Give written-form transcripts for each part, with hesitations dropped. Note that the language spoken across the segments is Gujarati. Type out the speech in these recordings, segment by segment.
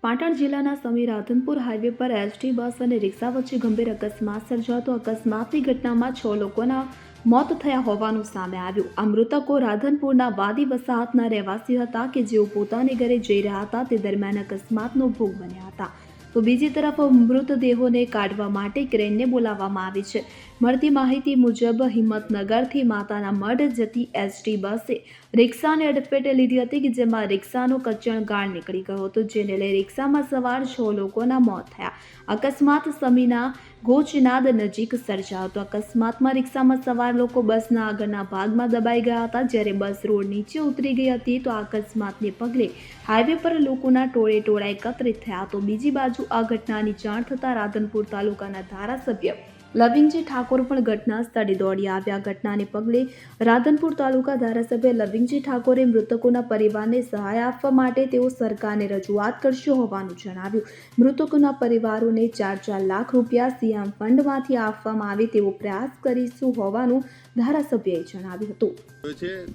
પાટણ જિલ્લાના સમી રાધનપુર હાઈવે પર એસટી બસ અને રિક્ષા વચ્ચે ગંભીર અકસ્માત સર્જાતો અકસ્માતની ઘટનામાં 6 લોકોના મોત થયા હોવાનું સામે આવ્યું। આ મૃતકો રાધનપુરના વાદી વસાહતના રહેવાસી હતા કે જેઓ પોતાને ઘરે જઈ રહ્યા હતા તે દરમિયાન અકસ્માતનો ભોગ બન્યા હતા। તો બીજી તરફ મૃતદેહોને કાઢવા માટે ક્રેનને બોલાવવામાં આવી છે। મળતી માહિતી મુજબ હિંમતનગરથી માતાના મઢ જતી એસટી બસે રિક્ષાને અડફેટે લીધી હતી કે જેમાં રિક્ષાનો કચણ ગાળ નીકળી ગયો હતો, જેને લઈ રિક્ષામાં સવાર 6 લોકોના મોત થયા। અકસ્માત સમીના ગોચનાદ નજીક સર્જાયો હતો। અકસ્માતમાં રિક્ષામાં સવાર લોકો બસના આગળના ભાગમાં દબાઈ ગયા હતા, જ્યારે બસ રોડ નીચે ઉતરી ગઈ હતી। તો આ અકસ્માતને પગલે હાઈવે પર લોકોના ટોળે ટોળા એકત્રિત થયા। તો બીજી બાજુ આ ઘટનાની જાણ થતાં રાધનપુર તાલુકાના ધારાસભ્ય લવિંગજી ઠાકોર પણ ઘટના સ્થળે દોડી આવ્યા। ઘટનાને પગલે રાધનપુર તાલુકા ધારાસભ્ય લવિંગજી ઠાકોરે મૃતકોના પરિવારને સહાય આપવા માટે તેઓ સરકારને રજૂઆત કરશે હોવાનું જણાવ્યું। મૃતકોના પરિવારોને 4 લાખ રૂપિયા સીએમ ફંડમાંથી આપવામાં આવે તેવો પ્રયાસ કરીશું હોવાનું ધારાસભ્યએ જણાવ્યું હતું।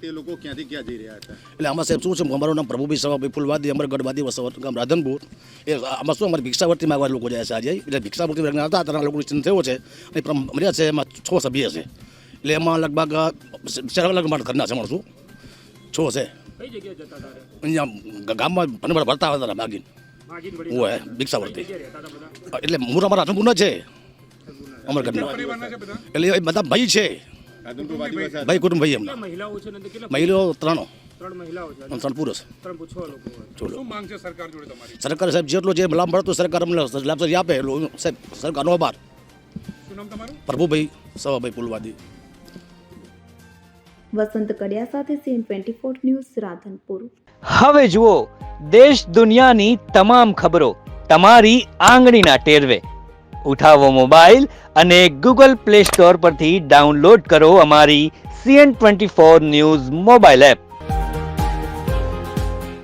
તે લોકો ક્યાંથી ક્યાં જઈ રહ્યા હતા? એટલે આમાં સાહેબ શું છે, અમારું નામ પ્રભુભાઈ સવાભાઈ ફૂલવાદી, અમારા ગઢવાદી વસાવત ગામ રાધનપુર। એ આમાં શું અમારે ભિક્ષાવર્તી માંગવા લોકો જાય છે આજે, એટલે ભિક્ષાવર્તી વર્ગના હતા ત્યારે લોકો નિશ્ચિત થયો છે અને મર્યા છે એમાં 6 સભ્ય છે, એટલે એમાં લગભગ 4 લાખ માટે ઘરના છે માણસો 6 છે। કઈ જગ્યાએ જતા હતા? અહીંયા ગામમાં ભણવા ભરતા હતા માગીને હોય ભિક્ષાવર્તી, એટલે મૂળ અમારા રાધનપુરના છે અમારા ઘરના, એટલે એ બધા ભાઈ છે, ભાઈ કુટુંબ ભાઈ એમના મહિલાઓ છે ને કેટલા? મહિલાઓ 3 મહિલાઓ છે, 3 પુરુષ, 6 લોકો। શું માંગ છે સરકાર જોડે તમારી? સરકાર સાહેબ જેટલો જે લાભ મળતો સરકાર અમને લાભસરી આપે સાહેબ, સરકારનો આભાર। શું નામ તમારું? પ્રભુભાઈ સવાભાઈ ફૂલવાદી। વસંત કડિયા સાથે CN24 ન્યૂઝ રાધનપુર। હવે જુઓ દેશ દુનિયાની તમામ ખબરો તમારી આંગળીના ટેરવે। ઉઠાવો મોબાઈલ અને Google Play Store પરથી ડાઉનલોડ કરો અમારી CN24 ન્યૂઝ મોબાઈલ એપ।